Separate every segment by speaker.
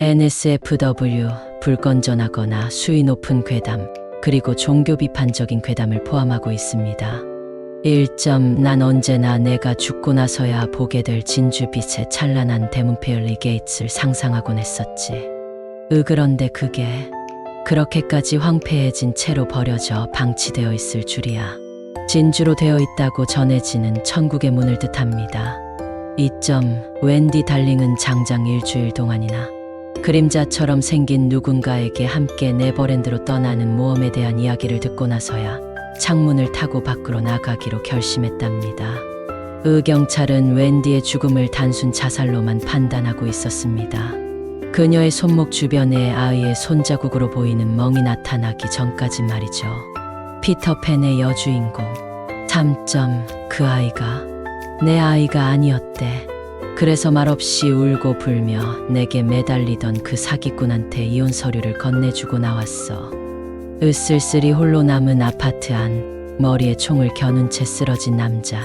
Speaker 1: NSFW, 불건전하거나 수위 높은 괴담, 그리고 종교 비판적인 괴담을 포함하고 있습니다. 1점. 난 언제나 내가 죽고 나서야 보게 될 진주빛의 찬란한 대문 페얼리 게이츠를 상상하곤 했었지. 그런데 그게 그렇게까지 황폐해진 채로 버려져 방치되어 있을 줄이야. 진주로 되어 있다고 전해지는 천국의 문을 뜻합니다. 2점. 웬디 달링은 장장 일주일 동안이나 그림자처럼 생긴 누군가에게 함께 네버랜드로 떠나는 모험에 대한 이야기를 듣고 나서야 창문을 타고 밖으로 나가기로 결심했답니다. 경찰은 웬디의 죽음을 단순 자살로만 판단하고 있었습니다. 그녀의 손목 주변에 아이의 손자국으로 보이는 멍이 나타나기 전까지 말이죠. 피터팬의 여주인공. 3점. 그 아이가 내 아이가 아니었대. 그래서 말없이 울고 불며 내게 매달리던 그 사기꾼한테 이혼 서류를 건네주고 나왔어. 으쓸쓸히 홀로 남은 아파트 안, 머리에 총을 겨눈 채 쓰러진 남자.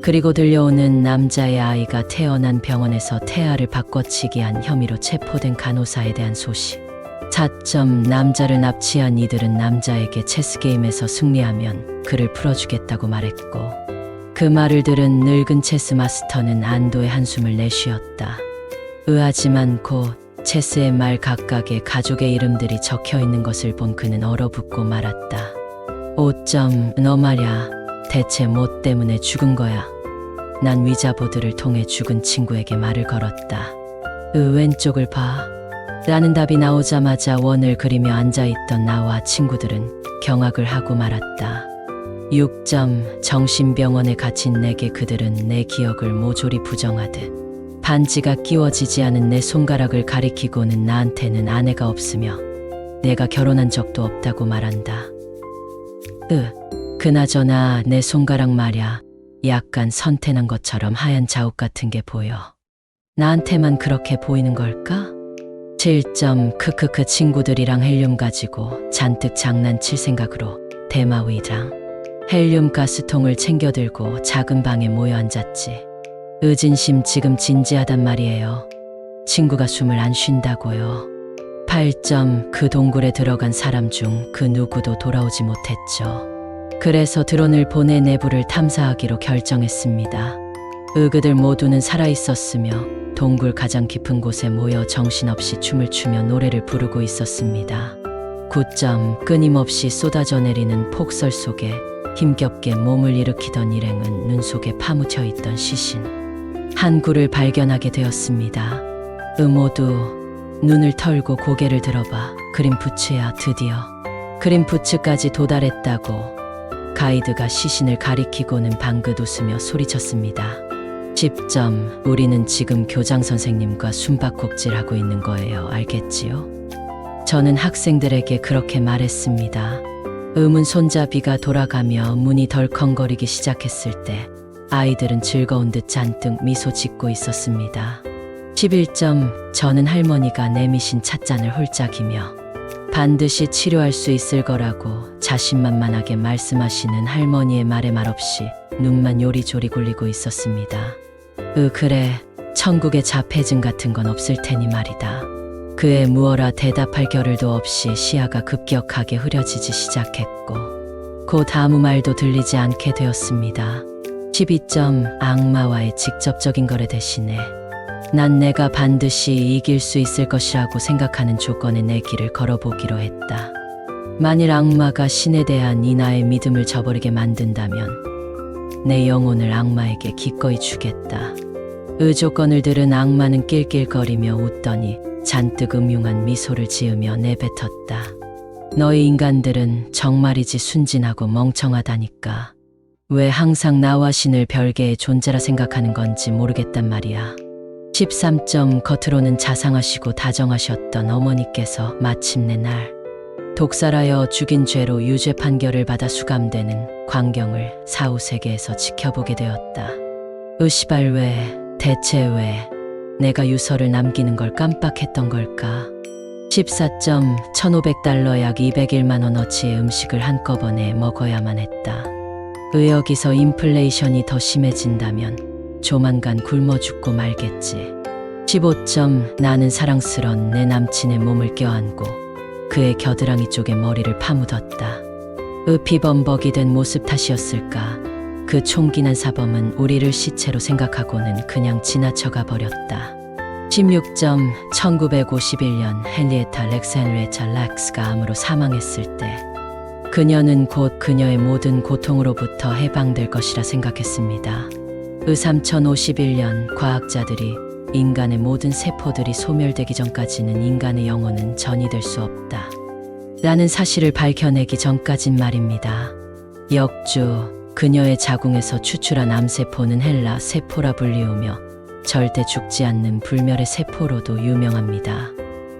Speaker 1: 그리고 들려오는 남자의 아이가 태어난 병원에서 태아를 바꿔치기한 혐의로 체포된 간호사에 대한 소식. 4점. 남자를 납치한 이들은 남자에게 체스게임에서 승리하면 그를 풀어주겠다고 말했고, 그 말을 들은 늙은 체스 마스터는 안도의 한숨을 내쉬었다. 하지만 곧 체스의 말 각각에 가족의 이름들이 적혀 있는 것을 본 그는 얼어붙고 말았다. 5점. 너 말야, 대체 뭐 때문에 죽은 거야? 난 위자보드를 통해 죽은 친구에게 말을 걸었다. 왼쪽을 봐. 라는 답이 나오자마자 원을 그리며 앉아있던 나와 친구들은 경악을 하고 말았다. 6점. 정신병원에 갇힌 내게 그들은 내 기억을 모조리 부정하듯 반지가 끼워지지 않은 내 손가락을 가리키고는 나한테는 아내가 없으며 내가 결혼한 적도 없다고 말한다. 그나저나 내 손가락 말야, 약간 선태난 것처럼 하얀 자국 같은 게 보여. 나한테만 그렇게 보이는 걸까? 7점. 크크크. 친구들이랑 헬륨 가지고 잔뜩 장난칠 생각으로 대마위랑 헬륨 가스통을 챙겨들고 작은 방에 모여 앉았지. 진심 지금 진지하단 말이에요. 친구가 숨을 안 쉰다고요. 8점. 그 동굴에 들어간 사람 중 그 누구도 돌아오지 못했죠. 그래서 드론을 보내 내부를 탐사하기로 결정했습니다. 그들 모두는 살아있었으며 동굴 가장 깊은 곳에 모여 정신없이 춤을 추며 노래를 부르고 있었습니다. 9점. 끊임없이 쏟아져 내리는 폭설 속에 힘겹게 몸을 일으키던 일행은 눈 속에 파묻혀 있던 시신 한 구를 발견하게 되었습니다. 모두 눈을 털고 고개를 들어봐. 그린푸츠야. 드디어 그린푸츠까지 도달했다고 가이드가 시신을 가리키고는 방긋 웃으며 소리쳤습니다. 10점. 우리는 지금 교장 선생님과 숨바꼭질하고 있는 거예요. 알겠지요? 저는 학생들에게 그렇게 말했습니다. 손잡이가 돌아가며 문이 덜컹거리기 시작했을 때 아이들은 즐거운 듯 잔뜩 미소 짓고 있었습니다. 11점. 저는 할머니가 내미신 찻잔을 홀짝이며 반드시 치료할 수 있을 거라고 자신만만하게 말씀하시는 할머니의 말에 말없이 눈만 요리조리 굴리고 있었습니다. 그래, 천국에 자폐증 같은 건 없을 테니 말이다. 그에 무어라 대답할 겨를도 없이 시야가 급격하게 흐려지기 시작했고 곧 아무 말도 들리지 않게 되었습니다. 12점. 악마와의 직접적인 거래 대신에 난 내가 반드시 이길 수 있을 것이라고 생각하는 조건에 내 길을 걸어보기로 했다. 만일 악마가 신에 대한 이 나의 믿음을 저버리게 만든다면 내 영혼을 악마에게 기꺼이 주겠다. 조건을 들은 악마는 낄낄거리며 웃더니 잔뜩 음흉한 미소를 지으며 내뱉었다. 너희 인간들은 정말이지 순진하고 멍청하다니까. 왜 항상 나와 신을 별개의 존재라 생각하는 건지 모르겠단 말이야. 13점. 겉으로는 자상하시고 다정하셨던 어머니께서 마침내 날 독살하여 죽인 죄로 유죄 판결을 받아 수감되는 광경을 사후세계에서 지켜보게 되었다. 시발 왜, 대체 왜 내가 유서를 남기는 걸 깜빡했던 걸까? 14점. 1,500달러 약 201만 원어치의 음식을 한꺼번에 먹어야만 했다. 여기서 인플레이션이 더 심해진다면 조만간 굶어 죽고 말겠지. 15점. 나는 사랑스런 내 남친의 몸을 껴안고 그의 겨드랑이 쪽에 머리를 파묻었다. 비범벅이 된 모습 탓이었을까? 그 총기난 사범은 우리를 시체로 생각하고는 그냥 지나쳐가 버렸다. 16점. 1951년 헨리에타 렉스 헨리에타 렉스가 암으로 사망했을 때 그녀는 곧 그녀의 모든 고통으로부터 해방될 것이라 생각했습니다. 3051년 과학자들이 인간의 모든 세포들이 소멸되기 전까지는 인간의 영혼은 전이될 수 없다 라는 사실을 밝혀내기 전까진 말입니다. 역주, 그녀의 자궁에서 추출한 암세포는 헬라 세포라 불리우며 절대 죽지 않는 불멸의 세포로도 유명합니다.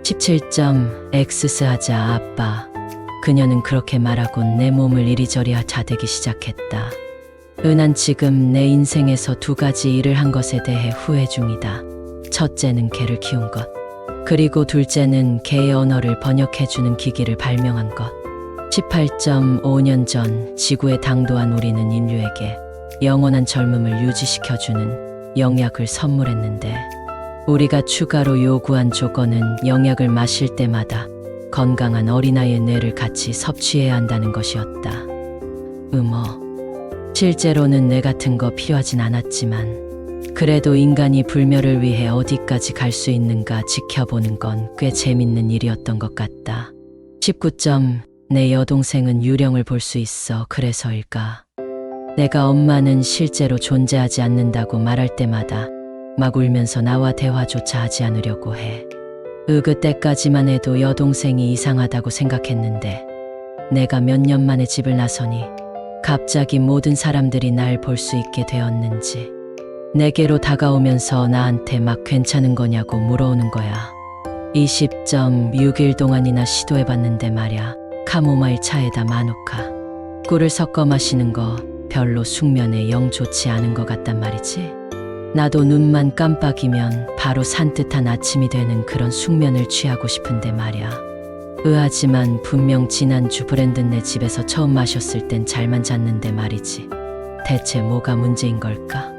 Speaker 1: 17점. 엑스스하자 아빠. 그녀는 그렇게 말하곤 내 몸을 이리저리 자대기 시작했다. 난 지금 내 인생에서 2가지 일을 한 것에 대해 후회 중이다. 첫째는 개를 키운 것. 그리고 둘째는 개의 언어를 번역해주는 기기를 발명한 것. 18점. 5년 전 지구에 당도한 우리는 인류에게 영원한 젊음을 유지시켜주는 영약을 선물했는데 우리가 추가로 요구한 조건은 영약을 마실 때마다 건강한 어린아이의 뇌를 같이 섭취해야 한다는 것이었다. 실제로는 뇌 같은 거 필요하진 않았지만 그래도 인간이 불멸을 위해 어디까지 갈 수 있는가 지켜보는 건 꽤 재밌는 일이었던 것 같다. 19점. 내 여동생은 유령을 볼 수 있어. 그래서일까? 내가 엄마는 실제로 존재하지 않는다고 말할 때마다 막 울면서 나와 대화조차 하지 않으려고 해. 그때까지만 해도 여동생이 이상하다고 생각했는데 내가 몇 년 만에 집을 나서니 갑자기 모든 사람들이 날 볼 수 있게 되었는지 내게로 다가오면서 나한테 막 괜찮은 거냐고 물어오는 거야. 20점. 6일 동안이나 시도해봤는데 말야. 카모마일 차에다 마누카 꿀을 섞어 마시는 거 별로 숙면에 영 좋지 않은 것 같단 말이지. 나도 눈만 깜빡이면 바로 산뜻한 아침이 되는 그런 숙면을 취하고 싶은데 말야. 하지만 분명 지난주 브랜든네 집에서 처음 마셨을 땐 잘만 잤는데 말이지. 대체 뭐가 문제인 걸까?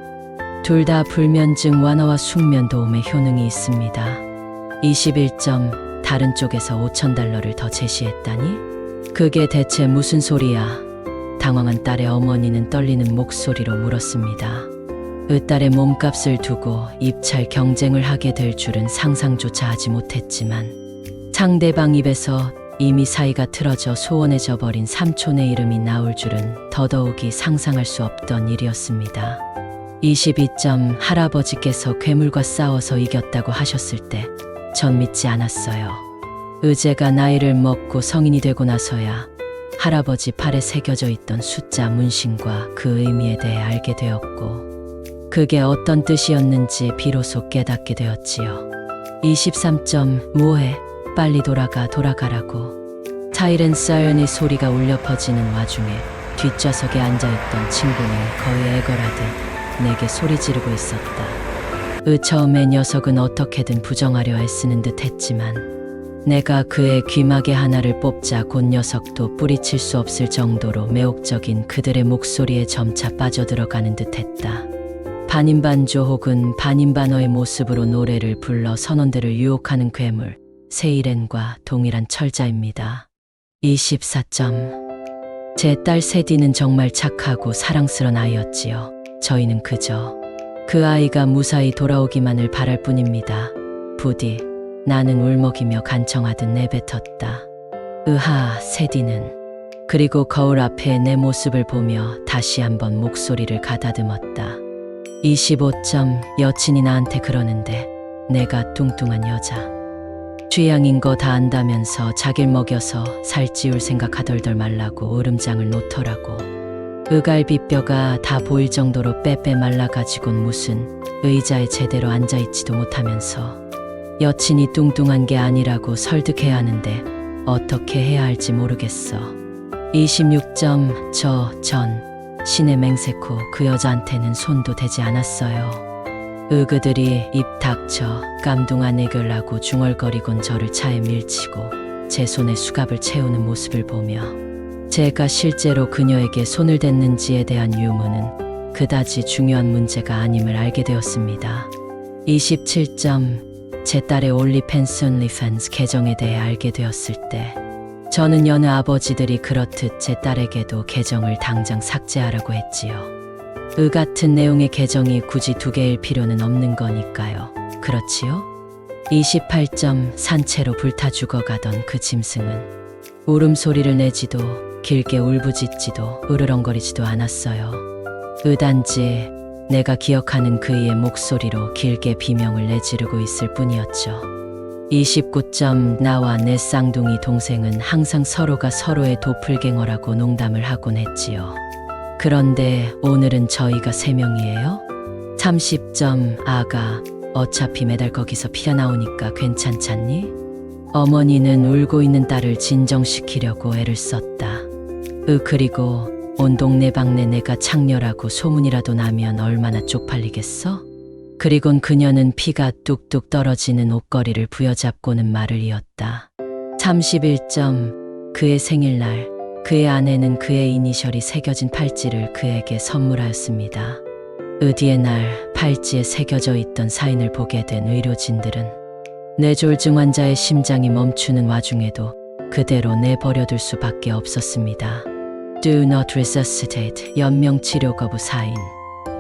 Speaker 1: 둘 다 불면증 완화와 숙면 도움에 효능이 있습니다. 21점. 다른 쪽에서 $5,000를 더 제시했다니? 그게 대체 무슨 소리야? 당황한 딸의 어머니는 떨리는 목소리로 물었습니다. 딸의 몸값을 두고 입찰 경쟁을 하게 될 줄은 상상조차 하지 못했지만 상대방 입에서 이미 사이가 틀어져 소원해져 버린 삼촌의 이름이 나올 줄은 더더욱이 상상할 수 없던 일이었습니다. 22점. 할아버지께서 괴물과 싸워서 이겼다고 하셨을 때 전 믿지 않았어요. 제가 나이를 먹고 성인이 되고 나서야 할아버지 팔에 새겨져 있던 숫자 문신과 그 의미에 대해 알게 되었고 그게 어떤 뜻이었는지 비로소 깨닫게 되었지요. 23점. 뭐해? 빨리 돌아가라고. 사이렌 사이렌의 소리가 울려 퍼지는 와중에 뒷좌석에 앉아있던 친구는 거의 애걸하듯 내게 소리 지르고 있었다. 처음에 녀석은 어떻게든 부정하려 애쓰는 듯 했지만 내가 그의 귀마개 하나를 뽑자 곧 녀석도 뿌리칠 수 없을 정도로 매혹적인 그들의 목소리에 점차 빠져들어가는 듯 했다. 반인반조 혹은 반인반어의 모습으로 노래를 불러 선원들을 유혹하는 괴물 세이렌과 동일한 철자입니다. 24점. 제 딸 세디는 정말 착하고 사랑스런 아이였지요. 저희는 그저 그 아이가 무사히 돌아오기만을 바랄 뿐입니다. 부디 나는 울먹이며 간청하듯 내뱉었다. 세디는. 그리고 거울 앞에 내 모습을 보며 다시 한번 목소리를 가다듬었다. 25점. 여친이 나한테 그러는데 내가 뚱뚱한 여자 취향인 거 다 안다면서 자길 먹여서 살찌울 생각 하덜덜 말라고 으름장을 놓더라고. 갈비뼈가 다 보일 정도로 빼빼 말라가지곤 무슨 의자에 제대로 앉아있지도 못하면서 여친이 뚱뚱한 게 아니라고 설득해야 하는데 어떻게 해야 할지 모르겠어. 26점. 전 신의 맹세코 그 여자한테는 손도 대지 않았어요. 그들이 입 닥쳐 깜둥한 애결라고 중얼거리곤 저를 차에 밀치고 제 손에 수갑을 채우는 모습을 보며 제가 실제로 그녀에게 손을 댔는지에 대한 유무는 그다지 중요한 문제가 아님을 알게 되었습니다. 27점. 제 딸의 올리펜스 계정에 대해 알게 되었을 때 저는 여느 아버지들이 그렇듯 제 딸에게도 계정을 당장 삭제하라고 했지요. 같은 내용의 계정이 굳이 두 개일 필요는 없는 거니까요. 그렇지요? 28점 산채로 불타 죽어가던 그 짐승은 울음소리를 내지도 길게 울부짖지도 으르렁거리지도 않았어요. 단지 내가 기억하는 그의 목소리로 길게 비명을 내지르고 있을 뿐이었죠. 29점 나와 내 쌍둥이 동생은 항상 서로가 서로의 도플갱어라고 농담을 하곤 했지요. 그런데 오늘은 저희가 3명이에요? 30점 아가 어차피 매달 거기서 피가 나오니까 괜찮잖니? 어머니는 울고 있는 딸을 진정시키려고 애를 썼다. 그리고 온 동네방네 내가 창녀라고 소문이라도 나면 얼마나 쪽팔리겠어? 그리곤 그녀는 피가 뚝뚝 떨어지는 옷걸이를 부여잡고는 말을 이었다. 31점 그의 생일날 그의 아내는 그의 이니셜이 새겨진 팔찌를 그에게 선물하였습니다. 뒤의 날 팔찌에 새겨져 있던 사인을 보게 된 의료진들은 뇌졸중 환자의 심장이 멈추는 와중에도 그대로 내버려둘 수밖에 없었습니다. Do not resuscitate, 연명치료 거부 사인.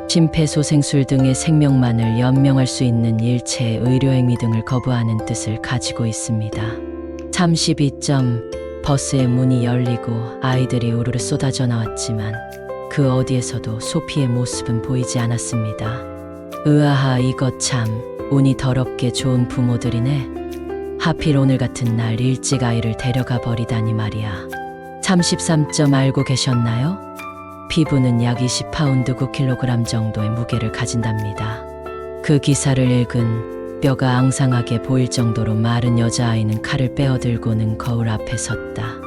Speaker 1: 심폐소생술 등의 생명만을 연명할 수 있는 일체의 의료행위 등을 거부하는 뜻을 가지고 있습니다. 32점 버스의 문이 열리고 아이들이 우르르 쏟아져 나왔지만 그 어디에서도 소피의 모습은 보이지 않았습니다. 으아하 이거 참 운이 더럽게 좋은 부모들이네. 하필 오늘 같은 날 일찍 아이를 데려가 버리다니 말이야. 33점 알고 계셨나요? 피부는 약 20파운드 9kg 정도의 무게를 가진답니다. 그 기사를 읽은 뼈가 앙상하게 보일 정도로 마른 여자아이는 칼을 빼어들고는 거울 앞에 섰다.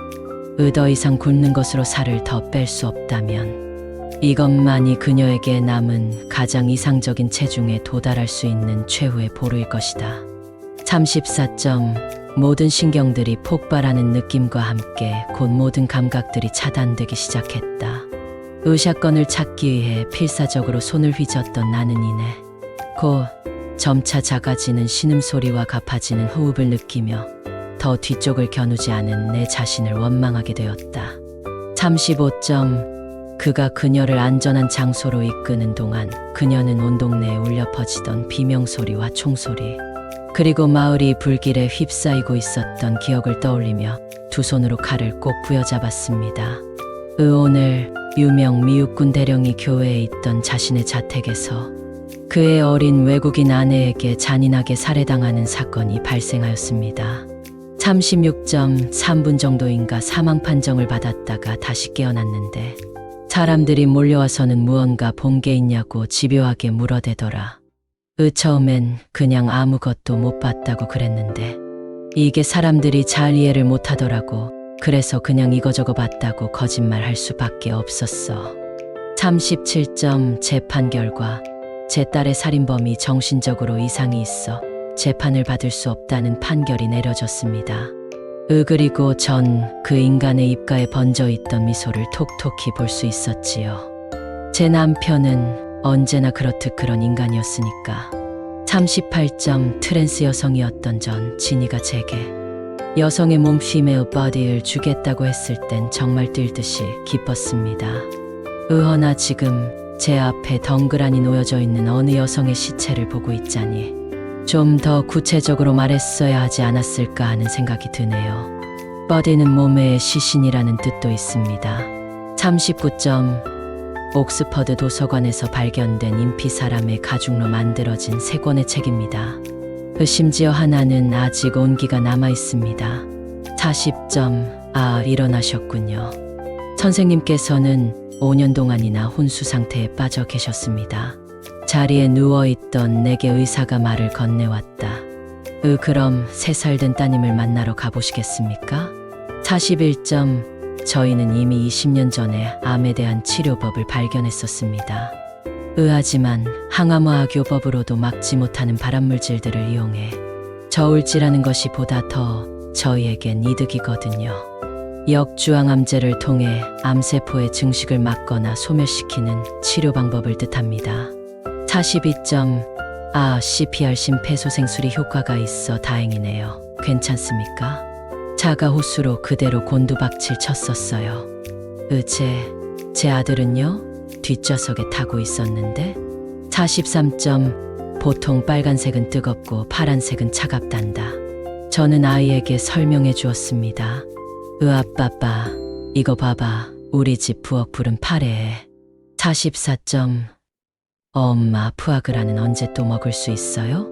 Speaker 1: 더 이상 굶는 것으로 살을 더 뺄 수 없다면 이것만이 그녀에게 남은 가장 이상적인 체중에 도달할 수 있는 최후의 보루일 것이다. 34점 모든 신경들이 폭발하는 느낌과 함께 곧 모든 감각들이 차단되기 시작했다. 의사건을 찾기 위해 필사적으로 손을 휘젓던 나는 이내 곧 점차 작아지는 신음소리와 가파지는 호흡을 느끼며 더 뒤쪽을 겨누지 않은 내 자신을 원망하게 되었다. 35점 그가 그녀를 안전한 장소로 이끄는 동안 그녀는 온 동네에 울려 퍼지던 비명소리와 총소리 그리고 마을이 불길에 휩싸이고 있었던 기억을 떠올리며 두 손으로 칼을 꼭 부여잡았습니다. 오늘 유명 미육군 대령이 교회에 있던 자신의 자택에서 그의 어린 외국인 아내에게 잔인하게 살해당하는 사건이 발생하였습니다. 36점 3분 정도인가 사망 판정을 받았다가 다시 깨어났는데 사람들이 몰려와서는 무언가 본 게 있냐고 집요하게 물어대더라. 처음엔 그냥 아무것도 못 봤다고 그랬는데 이게 사람들이 잘 이해를 못하더라고. 그래서 그냥 이거저거 봤다고 거짓말할 수밖에 없었어. 37점 재판 결과 제 딸의 살인범이 정신적으로 이상이 있어 재판을 받을 수 없다는 판결이 내려졌습니다. 그리고 전 그 인간의 입가에 번져있던 미소를 톡톡히 볼 수 있었지요. 제 남편은 언제나 그렇듯 그런 인간이었으니까. 38점 트랜스 여성이었던 전 진이가 제게 여성의 몸 female body를 주겠다고 했을 땐 정말 뛸듯이 기뻤습니다. 허나 지금 제 앞에 덩그라니 놓여져 있는 어느 여성의 시체를 보고 있자니 좀 더 구체적으로 말했어야 하지 않았을까 하는 생각이 드네요. body는 몸의 시신이라는 뜻도 있습니다. 39점 옥스퍼드 도서관에서 발견된 인피 사람의 가죽로 만들어진 3권의 책입니다. 심지어 하나는 아직 온기가 남아 있습니다. 40점 일어나셨군요. 선생님께서는 5년 동안이나 혼수 상태에 빠져 계셨습니다. 자리에 누워있던 내게 의사가 말을 건네왔다. 그럼 3살 된 따님을 만나러 가보시겠습니까? 41점 저희는 이미 20년 전에 암에 대한 치료법을 발견했었습니다. 하지만 항암화학요법으로도 막지 못하는 발암물질들을 이용해 저울질하는 것이 보다 더 저희에겐 이득이거든요. 역주항암제를 통해 암세포의 증식을 막거나 소멸시키는 치료 방법을 뜻합니다. 42점 아, CPR 심폐소생술이 효과가 있어 다행이네요. 괜찮습니까? 자가 호수로 그대로 곤두박질 쳤었어요. 제 아들은요? 뒷좌석에 타고 있었는데 43점. 보통 빨간색은 뜨겁고 파란색은 차갑단다. 저는 아이에게 설명해 주었습니다. 아빠빠, 이거 봐봐. 우리 집 부엌 불은 파래해. 44점. 엄마, 푸아그라는 언제 또 먹을 수 있어요?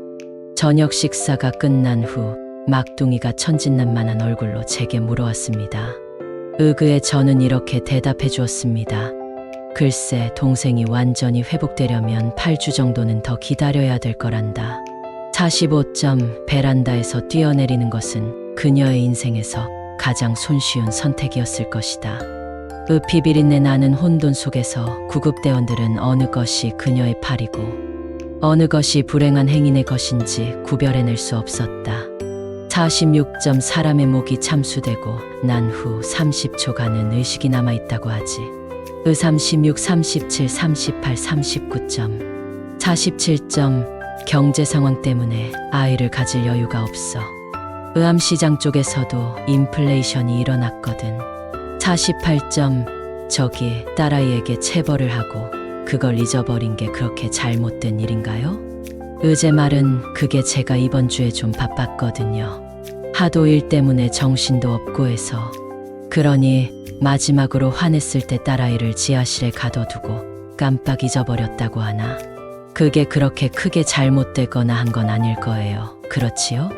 Speaker 1: 저녁 식사가 끝난 후 막둥이가 천진난만한 얼굴로 제게 물어왔습니다. 그에 저는 이렇게 대답해 주었습니다. 글쎄, 동생이 완전히 회복되려면 8주 정도는 더 기다려야 될 거란다. 45점. 베란다에서 뛰어내리는 것은 그녀의 인생에서 가장 손쉬운 선택이었을 것이다. 비비린내 나는 혼돈 속에서 구급대원들은 어느 것이 그녀의 팔이고 어느 것이 불행한 행인의 것인지 구별해낼 수 없었다. 46점. 사람의 목이 참수되고 난 후 30초간은 의식이 남아있다고 하지. 36, 37, 38, 39점. 47점. 경제 상황 때문에 아이를 가질 여유가 없어. 암시장 쪽에서도 인플레이션이 일어났거든. 48점. 저기 딸아이에게 체벌을 하고 그걸 잊어버린 게 그렇게 잘못된 일인가요? 제 말은 그게 제가 이번 주에 좀 바빴거든요. 하도 일 때문에 정신도 없고 해서. 그러니 마지막으로 화냈을 때 딸아이를 지하실에 가둬두고 깜빡 잊어버렸다고 하나? 그게 그렇게 크게 잘못되거나 한 건 아닐 거예요. 그렇지요?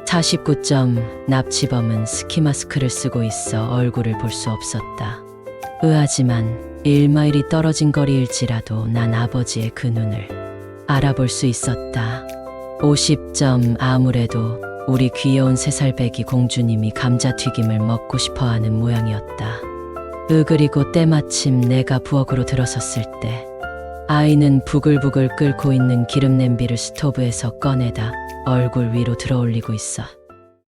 Speaker 1: 49점. 납치범은 스키 마스크를 쓰고 있어 얼굴을 볼 수 없었다. 하지만 1마일이 떨어진 거리일지라도 난 아버지의 그 눈을 알아볼 수 있었다. 50점. 아무래도 우리 귀여운 3살 배기 공주님이 감자튀김을 먹고 싶어하는 모양이었다. 그리고 때마침 내가 부엌으로 들어섰을 때 아이는 부글부글 끓고 있는 기름 냄비를 스토브에서 꺼내다 얼굴 위로 들어올리고 있어.